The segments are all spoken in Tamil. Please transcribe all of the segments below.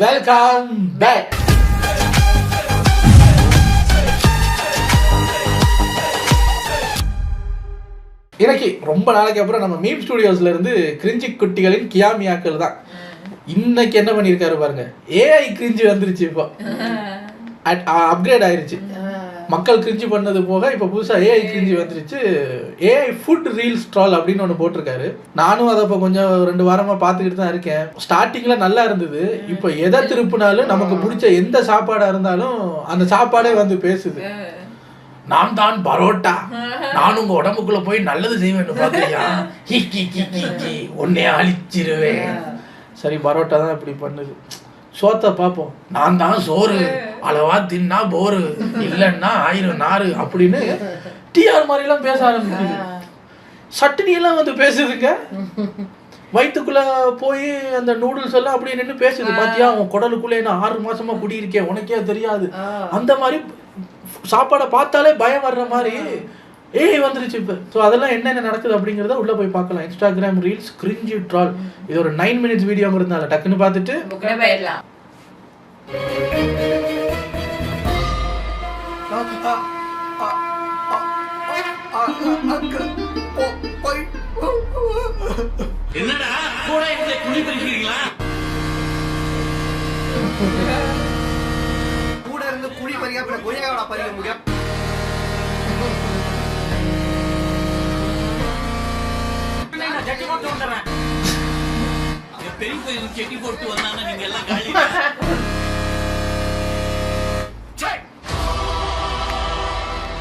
Welcome back. இன்னைக்கு ரொம்ப நாளைக்கு அப்புறம் நம்ம மீம் ஸ்டுடியோஸ்ல இருந்து கிரிஞ்சி குட்டிகளின் கியாமியாக்கள் தான். இன்னைக்கு என்ன பண்ணிருக்காரு பாருங்க, ஏஐ கிரிஞ்சி வந்துருச்சு. இப்போ அப்கிரேட் ஆயிருச்சு. மக்கள் கிரிஞ்சி பண்ணது போக இப்போ புதுசாக ஏஐ கிரிஞ்சி வந்துருச்சு. ஏஐ ஃபுட் ரீல்ஸ் ட்ரால் அப்படின்னு ஒன்று போட்டிருக்காரு. நானும் அதை இப்போ கொஞ்சம் 2 வாரமாக பார்த்துக்கிட்டு தான் இருக்கேன். ஸ்டார்டிங்கில் நல்லா இருந்தது. இப்போ எதை திருப்பினாலும் நமக்கு பிடிச்ச எந்த சாப்பாடாக இருந்தாலும் அந்த சாப்பாடே வந்து பேசுது. நான் தான் பரோட்டா, நான் உங்க உடம்புக்குள்ள போய் நல்லது செய்வேன்னு பாக்குறியா, உன்னைய அழிச்சிருவேன். சரி, பரோட்டா தான் இப்படி பண்ணுது. சோத்தை பார்ப்போம், நான் தான் சோறு, அளவா தின்னா போரு, இல்லைன்னா 1000 நாறு அப்படின்னு டிஆர் மாதிரிலாம் பேச ஆரம்பிக்குது. சட்னி எல்லாம் வந்து பேசுதுங்க. வயிற்றுக்குள்ள போய் அந்த நூடுல்ஸ் எல்லாம் அப்படி நின்று பேசுது. பாத்தியா, உன் குடலுக்குள்ளே நான் 6 மாசமா குடியிருக்கேன், உனக்கே தெரியாது. அந்த மாதிரி சாப்பாடை பார்த்தாலே பயம் வர்ற மாதிரி ஏஐ வந்துருச்சு இப்போ. ஸோ அதெல்லாம் என்னென்ன நடக்குது அப்படிங்கிறத உள்ளே போய் பார்க்கலாம். Instagram reels cringe troll. இது ஒரு 9 minutes வீடியோங்கிறதுனால டக்குன்னு பார்த்துட்டு என்னடா கூட இந்த குழி பறிக்கிறீங்களா? கூட இருந்து குழி பறிக்க அப்புறம் கொய்யாவோட பறிக்க முடியும். நான் ஜட்டி போட்டு வந்துறேன். பெரிய பெரிய செட்டி போட்டு வந்தாங்க, நீங்க எல்லாம் காலி.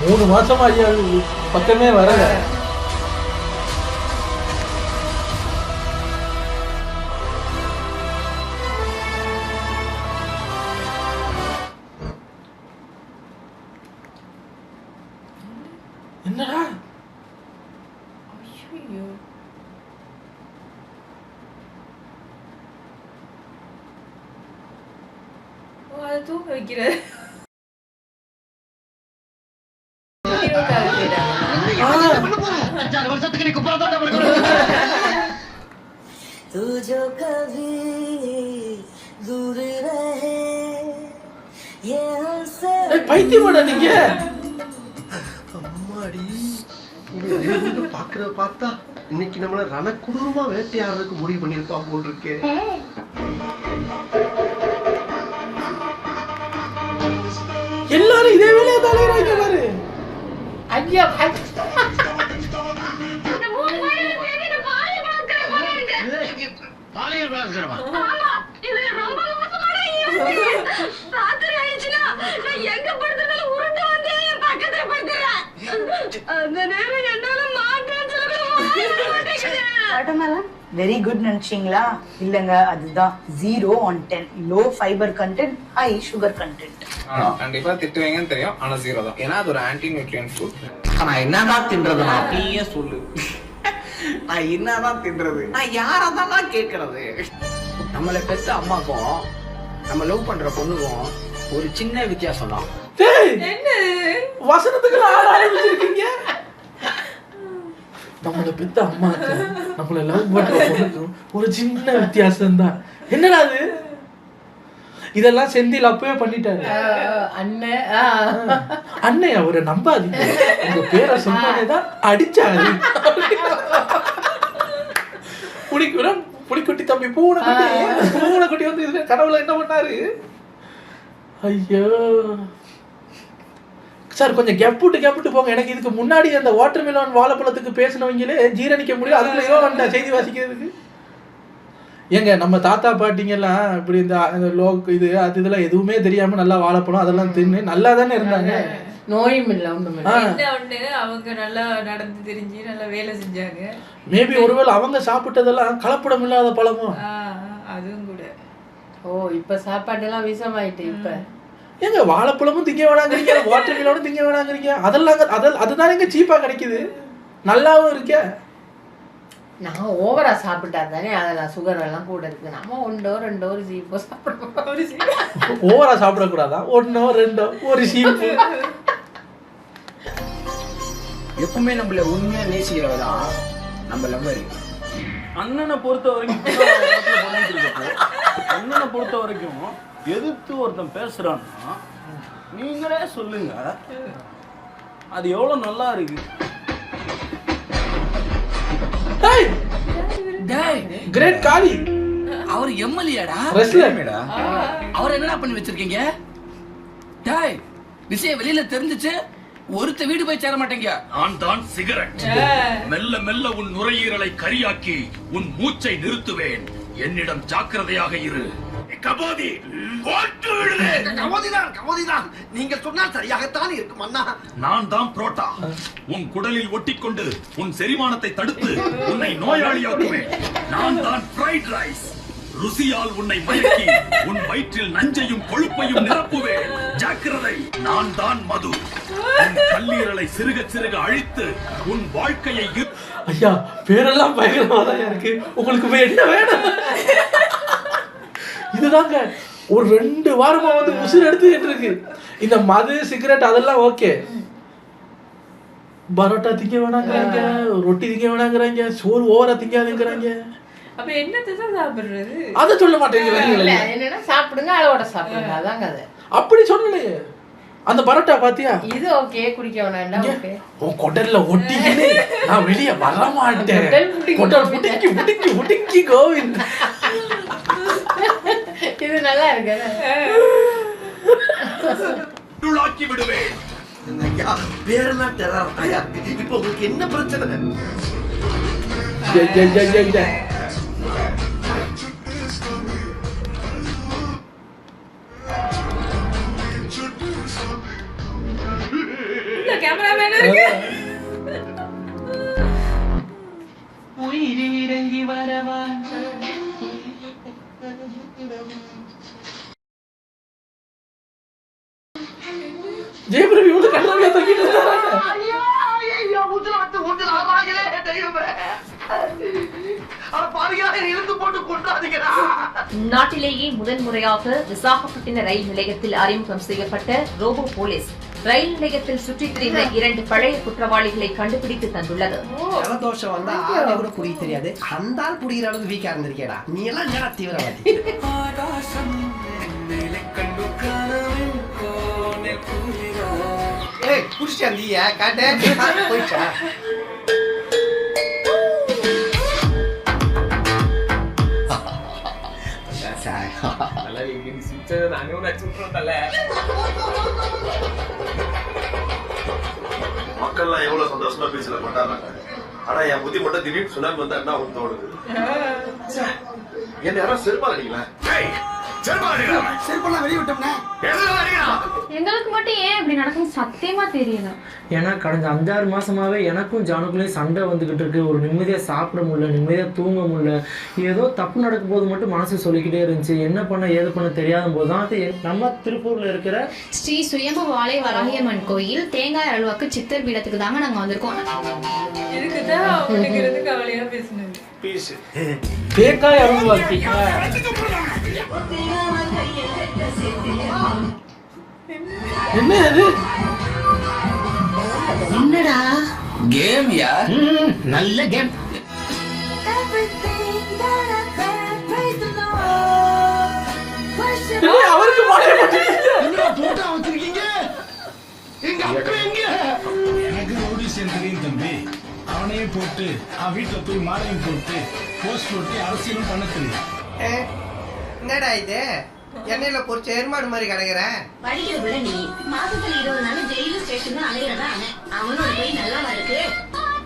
3 மாசமா ஐயா பக்கமே வரல. என்னடா தூங்க வைக்கிறது. பைத்தியமாடா நீங்க? அம்மாடி, பாக்குறத பார்த்தா இன்னைக்கு நம்மள ரணக்குடும்பமா வேட்டையாடுறதுக்கு முடிவு பண்ணிருப்பா போல் இருக்கு. எல்லாரும் இதே வேலையா தலைவராங்க பாரு. ஐயா பாலியல் பலாத்காரமா? இது ரொம்ப மோசமான ராத்திரி ஆயிடுச்சுனா நான் எங்க படுத்துறதால உருண்டு வந்து என் பக்கத்துல படுத்துறேன். அந்த நேரம் என்னால மாட்டேன்னு சொல்லலாம். வெரி குட் நினைச்சீங்களா? இல்லங்க, அதுதான் 0 on 10. Low fiber content, high sugar content. கண்டிப்பா திட்டுவீங்கன்னு தெரியும், ஆனா 0 தான். ஏன்னா அது ஒரு ஆன்டி நியூட்ரியன் ஃபுட். ஆனா என்னதான் தின்றது? நீயே சொல்லு. நான் என்னதான் தின்றது? நான் யாரதான் கேட்கறது? நம்மளை பெத்த அம்மாக்கும் நம்ம லவ் பண்ற பொண்ணுக்கும் ஒரு சின்ன வித்தியாசம் தான். வசனத்துக்கு ஆட ஆரம்பிச்சிருக்கீங்க. நம்மளை பெத்த அம்மாக்கு நம்மளை லவ் பண்ற பொண்ணுக்கும் ஒரு சின்ன வித்தியாசம் தான். என்னடா அது? இதெல்லாம் செந்தில் அப்பவே பண்ணிட்டாரு. அண்ணன் அவரை நம்பாதீங்க, உங்க பேரை சொன்னதான் அடிச்சாரு. புலிக்குட்டி தம்பி பூனைக்குட்டி வந்து இதுல கடவுள என்ன பண்ணாரு? ஐயோ சார், கொஞ்சம் கெப்புட்டு போங்க. எனக்கு இதுக்கு முன்னாடி அந்த வாட்டர் மெலன் வாழைப்பழத்துக்கு பேசினவங்களே ஜீரணிக்க முடியும். அதுக்குள்ள ஏதோ வந்தா செய்தி வாசிக்கிறதுக்கு. ஏங்க, நம்ம தாத்தா பாட்டிங்கெல்லாம் இப்படி இந்த லோக் இது அது இதெல்லாம் எதுவுமே தெரியாம நல்லா வாழைப்பழம் அதெல்லாம் தின்னு நல்லா தானே இருந்தாங்க. நோயும் இல்ல ஒண்ணு. அவங்க நல்லா நடந்து தெரிஞ்சு நல்லா வேலை செஞ்சாங்க. மேபி ஒருவேளை அவங்க சாப்பிட்டதெல்லாம் கலப்படம் இல்லாத பழமும். அதுவும் கூட. ஓ, இப்ப சாப்பாடு எல்லாம் விஷமாயிட்டு. இப்ப ஏங்க வாழைப்பழமும் திங்க வேணாங்கிறீங்க, வாட்டர் மெலனும் திங்க வேணாங்கிறீங்க. அதெல்லாம் அதுதான் எங்க சீப்பா கிடைக்குது, நல்லாவும் இருக்க. நான் ஓவரா சாப்பிட்டா தானே அதெல்லாம் சுகர் எல்லாம் கூட இருக்கு. நம்ம 1 2 சீப்போ சாப்பிடுவோம். ஓவரா சாப்பிடக்கூடாதான். 1 2 ஒரு சீப்பு. எப்பவுமே நம்மள உண்மையா நேசிக்கிறவதான் நம்ம லவ்வர். அண்ணனை பொறுத்த வரைக்கும் அண்ணனை பொறுத்த வரைக்கும் எதிர்த்து ஒருத்தன் பேசுறான்னா நீங்களே சொல்லுங்க, அது எவ்வளவு நல்லா இருக்கு. கிரேட் காளி அவர் எம்எல்ஏடா, அவர் என்னடா பண்ணி வச்சிருக்கீங்க? டேய், விஷயம் வெளியில தெரிஞ்சிச்சு ஒருத்த வீடு போய் சேர மாட்டேங்க. நான் தான் சிகரெட். மெல்ல மெல்ல உன் நுரையீரலை கரியாக்கி உன் மூச்சை நிறுத்துவேன். என்னிடம் ஜாக்கிரதையாக இரு. கபோதி கபோதிதான் நீங்க சொன்னால் சரியாகத்தான் இருக்கும் அண்ணா. நான் தான் புரோட்டா. உன் குடலில் ஒட்டிக்கொண்டு உன் செரிமானத்தை தடுத்து உன்னை நோயாளியாக்குவேன். நான் தான் ஃப்ரைட் ரைஸ். ருசியால் உன்னை மயக்கி உன் வயிற்றில் நஞ்சையும் கொழுப்பையும் நிரப்புவேன். ஜாக்கிரதை, நான் தான் மது. உன் கல்லீரலை சிறுக சிறுக அழித்து உன் வாழ்க்கையை ஐயா பேரெல்லாம் பயங்கரமாதான் இருக்கு. உங்களுக்கு என்ன வேணும்? இதுதாங்க ஒரு 2 வாரமா வந்து உசுறு எடுத்துக்கிட்டு இருக்கு. இந்த மது சிகரெட் அதெல்லாம் ஓகே, பரோட்டா திங்க வேணாங்கிறாங்க, ரொட்டி திங்க வேணாங்கிறாங்க, சோறு ஓவரா திங்காதுங்கிறாங்க. அப்ப என்னத்தான் சாப்பிடுறது அத சொல்ல மாட்டேங்கிறாங்க. என்னன்னா சாப்பிடுங்க, அளவோட சாப்பிடுங்க, அதாங்க அது. அப்படி சொல்லலையே. அந்த பரோட்டா பாத்தியா? இது ஓகே, குடிக்க வேணாம். ஓகே, உன் குடல்ல ஒட்டிக்கினே நான் வெளிய வர மாட்டேன். குடல் புடிக்கி புடிக்கி புடிக்கி கோவிந்த். இது நல்லா இருக்கு. துளாக்கி விடுவேன். ஐயா பேரெல்லாம் டெரர். ஐயா இப்போ உங்களுக்கு என்ன பிரச்சனை? கேமராமேன் இருக்கு. உயிரிறங்கி வரவா ஜெயபிரவி வந்து கண்ணாடியா தூக்கிட்டு வந்தாங்க. நாட்டிலேயே முதல் முறையாக விசாகப்பட்டின ரயில் நிலையத்தில் அறிமுகம் செய்யப்பட்ட ரோபோ போலீஸ் ரயில் நிலையத்தில் சுற்றித் திரிந்த 2 பழைய குற்றவாளிகளை கண்டுபிடித்து தந்துள்ளது. ஜலதோஷம் வந்தா ஆளே கூட புரிய தெரியாது. அந்த ஆள் புரிகிற அளவுக்கு வீக்கா இருந்திருக்கேடா. நீ எல்லாம் என்னடா தீவிரவாதி? ஏய் புடிச்சா நீயா காட்டு போய்ச்சா? மக்கள்லாம் எவ்வளவு சந்தோஷமா பேசல கொண்டாடுறாங்க. ஆனா என் புத்தி மட்டும் திடீர்னு சுனாமி வந்தா என்ன ஒன்று தோணுது. என்ன யாரும் செருப்பால் அடிக்கலாம். எங்களுக்கு மட்டும் ஏன் இப்படி நடக்கும் சத்தியமா தெரியல. ஏன்னா கடந்த 5-6 மாசமாவே எனக்கும் ஜானுக்குள்ளேயும் சண்டை வந்துகிட்டு இருக்கு. ஒரு நிம்மதியா சாப்பிட முடியல, நிம்மதியா தூங்க முடியல. ஏதோ தப்பு நடக்கும் போது மட்டும் மனசு சொல்லிக்கிட்டே இருந்துச்சு. என்ன பண்ண ஏது பண்ண தெரியாத போதுதான் நம்ம திருப்பூர்ல இருக்கிற ஸ்ரீ சுயம்பு வாழை வராகியம்மன் கோயில் தேங்காய் அல்வாக்கு சித்தர் பீடத்துக்கு தாங்க நாங்க வந்திருக்கோம். கவலையா பேசுனது தேங்காய் அல்வாக்கு என்ன அது? என்னடா கேம் யா? நல்ல கேம். அவருக்கு போட்டோ வச்சிருக்கீங்க. எங்க அப்பா எங்க? எனக்கு ஆடிஷன் தெரியும் தம்பி. அவனையே போட்டு வீட்டுல போய் மாலையும் போட்டு போஸ்ட் போட்டு அரசியலும் பண்ண தெரியும். என்னடா இது எண்ணெயில பொறிச்ச ஏற்பாடு மாதிரி கிடைக்கிற? படிக்கிறதுல நீ மாசத்துல 20 நாள் ஜெயிலு ஸ்டேஷன் அலையிறதா அவனோட போய் நல்லா இருக்கு.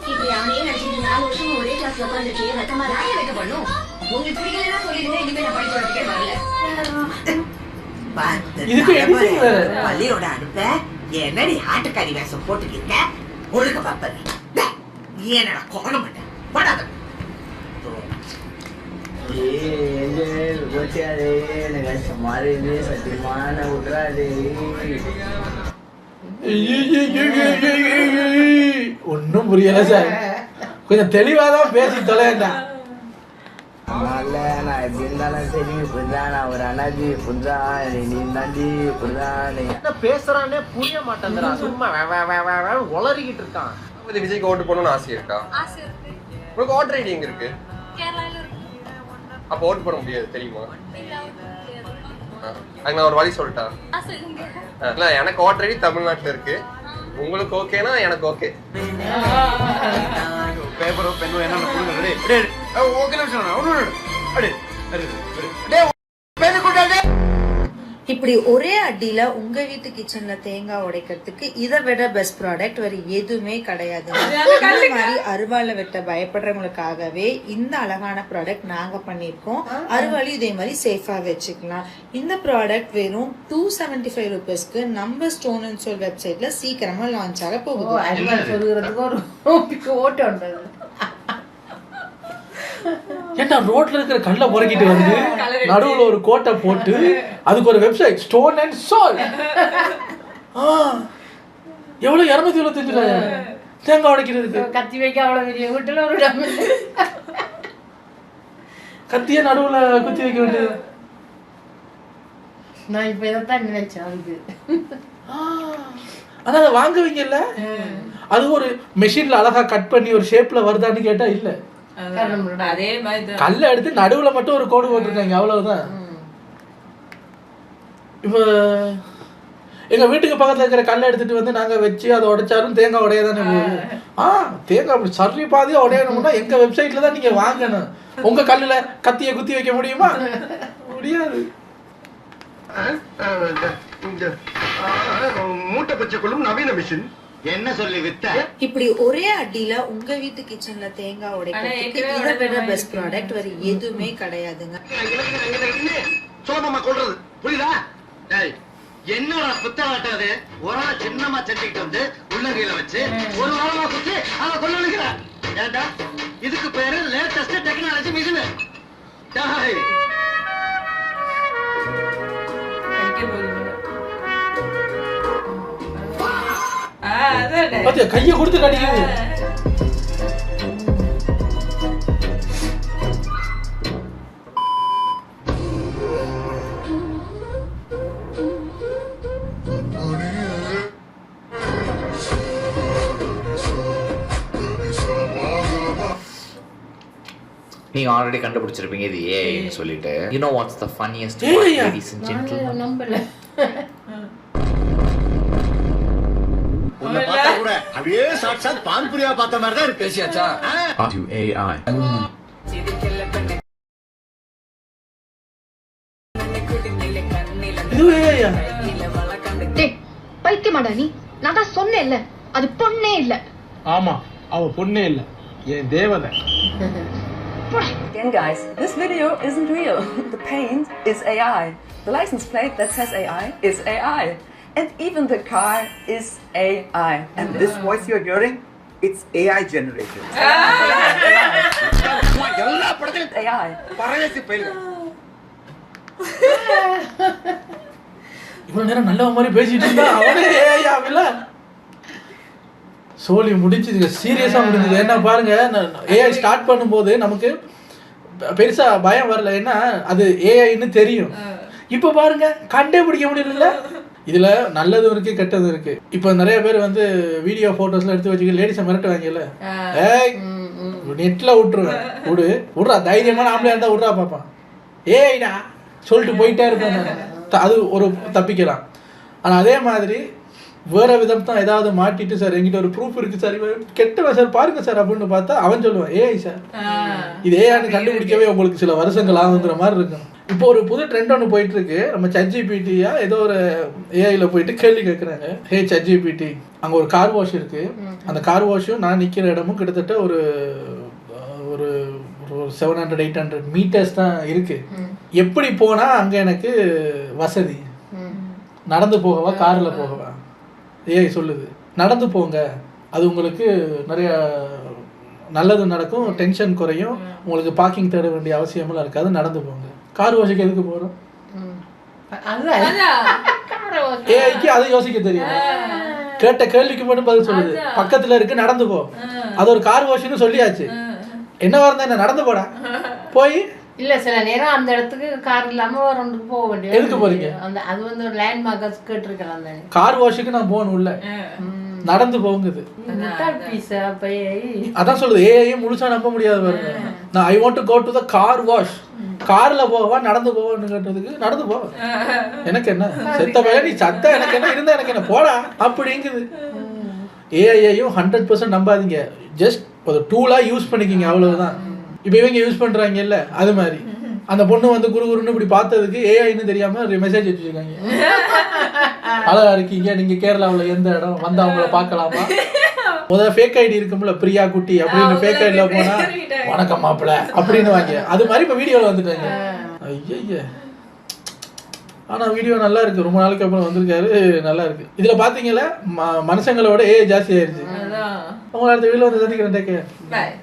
இப்படி அவனே நினைச்சிட்டு 4 வருஷம் ஒரே கிளாஸ்ல உட்காந்துட்டு வெக்கமா ராய வைக்க பண்ணும். உங்களுக்கு பிடிக்கலன்னா சொல்லிடுங்க, இனிமே நான் படிச்சு வரதுக்கே வரல. பள்ளியோட அனுப்ப என்னடி ஆட்டுக்காரி வேஷம் போட்டுக்கிட்ட? ஒழுக்க பாப்பது ஏனடா கோண மாட்டேன் படாத. ஒன்னும் புரியல சார். கொஞ்சம் தெளிவாதான் பேசி தொலைண்டா. நான் எப்படி இருந்தாலும் சரி இப்படிதான். நான் ஒரு அனாதி இப்படிதான். நீ தாண்டி இப்படிதான். என்ன பேசுறானே புரிய மாட்டேங்கிறா. சும்மா உளறிக்கிட்டு இருக்கான். விஜய்க்கு ஓட்டு போடணும்னு ஆசை இருக்கா? உனக்கு ஓட்டர் ஐடி எங்க இருக்கு? கேரளா அப்ப ஓட்டு போட முடியாது தெரியுமா? அதுக்கு நான் ஒரு வழி சொல்லிட்டேன். இல்ல எனக்கு ஆல்ரெடி தமிழ்நாட்டுல இருக்கு, உங்களுக்கு ஓகேனா எனக்கு ஓகே. பேப்பரோ பெண்ணோ என்ன இப்படி ஒரே அடியில உங்க வீட்டு கிச்சன்ல தேங்காய் உடைக்கிறதுக்கு இதை விட பெஸ்ட் ப்ராடக்ட் வேற எதுவுமே கிடையாது. இந்த மாதிரி அருவாளை வெட்ட பயப்படுறவங்களுக்காகவே இந்த அழகான ப்ராடக்ட் நாங்க பண்ணிருக்கோம். அருவாளி இதே மாதிரி சேஃபா வச்சுக்கலாம். இந்த ப்ராடக்ட் வெறும் 275 rupeesக்கு நம்ம ஸ்டோன் அண்ட் சோல் வெப்சைட்ல சீக்கிரமா லான்ச் ஆக போகுது. ஏன்னா ரோட்ல இருக்கிற கல்லை பொறுக்கிட்டு வந்து நடுவுல ஒரு கோட்டை போட்டு அதுக்கு ஒரு வெப்சைட் ஸ்டோன் அண்ட் சோல். எவ்வளவு 275 தேங்காய் உடைக்கிறதுக்கு. கத்தி வைக்க அவ்வளவு பெரிய வீட்டுல ஒரு கத்திய நடுவுல குத்தி வைக்க வேண்டியது. நான் இப்ப இதைத்தான் நினைச்சேன். அதுக்கு ஆனா அதை வாங்குவீங்கல்ல, அது ஒரு மெஷின்ல அழகா கட் பண்ணி ஒரு ஷேப்ல வருதான்னு கேட்டா இல்ல, அதே மாதிரி கல்லை எடுத்து நடுவுல மட்டும் ஒரு கோடு போட்டிருக்காங்க, அவ்வளவுதான். இப்ப எங்க வீட்டுக்கு பக்கத்துல இருக்கிற கல்லை எடுத்துட்டு வந்து நாங்க வச்சு அதை உடைச்சாலும் தேங்காய் உடையதானே போகுது. தேங்காய் அப்படி சரி பாதியா உடையணும்னா எங்க வெப்சைட்ல தான் நீங்க வாங்கணும். உங்க கல்லுல கத்திய குத்தி வைக்க முடியுமா? முடியாது. மூட்டை பச்சை கொள்ளும் நவீன மிஷின் என்ன சொல்லி வித்த? இப்படி ஒரே அடியில உங்க வீட்டு கிச்சன்ல தேங்காய் உடைக்கிறதுக்கு இதை விட பெஸ்ட் ப்ராடக்ட் வேற எதுவுமே கிடையாதுங்க. சோமமா கொள்றது புரியுதா? என்னோட புத்தகாட்டாது ஒரு ஆள் சின்னமா செஞ்சுக்கிட்டு வந்து உள்ளங்கையில வச்சு ஒரு வாரமா குத்தி அதை கொள்ளுங்கிற ஏண்டா இதுக்கு பேரு லேட்டஸ்ட் டெக்னாலஜி மிஷின். கைய கொடுத்து கடிக்குது. நீங்க ஆல்ரெடி கண்டுபிடிச்சிருப்பீங்க இது ஏஐன்னு சொல்லிட்டு. You know what's the funniest part, ladies and gentlemen? நம்பல. உன்னை பார்த்தா கூட அப்படியே சாட்சாத் பான்புரியா பார்த்த மாதிரி தான் இருக்கு. பேசியாச்சா? To AI. இது ஏஐயா? டேய் பைத்தியமாடா நீ? நான் தான் சொன்னேன்ல அது பொண்ணே இல்ல. ஆமா, அவ பொண்ணே இல்ல, என் தேவதை. Again guys, this video isn't real. The paint is AI. The license plate that says AI is AI. And even the car is AI. And this voice you're hearing, it's AI generated. AI. இவ்வளவு நேரம் நல்ல மாதிரி பேசிட்டு இருந்தா அவனே ஏஐயாவில சோலி முடிஞ்சது. சீரியஸா முடிஞ்சது. என்ன பாருங்க, ஏஐ ஸ்டார்ட் பண்ணும்போது நமக்கு பெருசா பயம் வரல, ஏன்னா அது ஏஐன்னு தெரியும். இப்ப பாருங்க கண்டுபிடிக்க முடியல. இதுல நல்லதும் இருக்கு கெட்டதும் இருக்கு. இப்ப நிறைய பேர் வந்து வீடியோ போட்டோஸ்ல எடுத்து வச்சுக்க லேடிஸை மிரட்டுவாங்கல்ல, ஏய் நெட்ல விடுறா தைரியமான ஆம்பளையா இருந்தா விடுறா பாப்பான், ஏய்டா சொல்லிட்டு போயிட்டே இருப்பேன். அது ஒரு தப்பிக்கலாம். ஆனா அதே மாதிரி வேற விதம் தான் ஏதாவது மாட்டிட்டு, சார் என்கிட்ட ஒரு ப்ரூஃப் இருக்கு சார், கெட்டவன் சார் பாருங்க சார் அப்படின்னு பார்த்தா அவன் சொல்லுவான் ஏஐ சார். இது ஏஐன்னு கண்டுபிடிக்கவே உங்களுக்கு சில வருஷங்கள் ஆகுங்கிற மாதிரி இருக்கும். இப்போ ஒரு புது ட்ரெண்ட் ஒன்று போயிட்டு இருக்கு. நம்ம ChatGPT-யா ஏதோ ஒரு ஏஐல போயிட்டு கேள்வி கேட்குறாங்க, ஹே ChatGPT, அங்கே ஒரு கார் வாஷ் இருக்கு, அந்த கார் வாஷும் நான் நிற்கிற இடமும் கிட்டத்தட்ட ஒரு ஒரு 700-800 மீட்டர்ஸ் தான் இருக்கு. எப்படி போனா அங்கே எனக்கு வசதி? நடந்து போகவா கார்ல போகவா? ஏஐ சொல்லுது நடந்து போங்க, அது உங்களுக்கு நிறைய நல்லது நடக்கும், டென்ஷன் குறையும், உங்களுக்கு பார்க்கிங் தேட வேண்டிய அவசியமெல்லாம் இருக்காது, நடந்து போங்க. கார் வாஷுக்கு எதுக்கு போகிறோம்? ஏஐக்கு அது யோசிக்க தெரியும். கேட்ட கேள்விக்கு மட்டும் பதில் சொல்லுது, பக்கத்துல இருக்கு நடந்து போ. அது ஒரு கார் வாஷ்னு சொல்லியாச்சு. என்னவா இருந்தா என்ன, நடந்து போடா. போய் இல்ல சில நேரம் அந்த இடத்துக்கு கார் இல்லாம ஒரு ஒன்றுக்கு போக வேண்டியது. எதுக்கு போறீங்க? அந்த அது வந்து ஒரு லேண்ட்மார்க் கேட்டிருக்கலாம். அந்த கார் வாஷுக்கு நான் போகணும் உள்ள, நடந்து போங்குது. அதான் சொல்லுது ஏஐ முழுசா நம்ப முடியாது பாருங்க. நான் I want to go to the car wash, கார்ல போவா நடந்து போவான்னு கேட்டதுக்கு நடந்து போ, எனக்கு என்ன செத்த பையன் நீ சத்த எனக்கு என்ன இருந்தா எனக்கு என்ன போடா அப்படிங்குது. ஏஐயையும் 100% நம்பாதீங்க, ஜஸ்ட் ஒரு டூலா யூஸ் பண்ணிக்கிங்க அவ்வளவுதான். இப்போ இவங்க யூஸ் பண்றாங்க இல்ல அது மாதிரி அந்த பொண்ணு வந்து குறுகுறுன்னு இப்படி பார்த்ததுக்கு ஏஐன்னு தெரியாம மெசேஜ் வச்சுருக்காங்க, அழகா இருக்கீங்க நீங்க கேரளாவில் எந்த இடம் வந்து அவங்கள பார்க்கலாமா. முதல்ல ஃபேக் ஐடி இருக்கும்ல பிரியா குட்டி அப்படின்னு ஃபேக் ஐடியில போனா வணக்கம் மாப்பிள்ள அப்படின்னு வாங்க, அது மாதிரி இப்போ வீடியோவில் வந்துட்டாங்க. ஐய ஆனா வீடியோ நல்லா இருக்கு, ரொம்ப நாளைக்கு அப்புறம் வந்திருக்காரு, நல்லா இருக்கு. இதுல பாத்தீங்களா மனுஷங்களோட ஏஐ ஜாஸ்தி ஆயிருச்சு. உங்களை அடுத்த வீடியோல வந்து சந்திக்கிறேன்.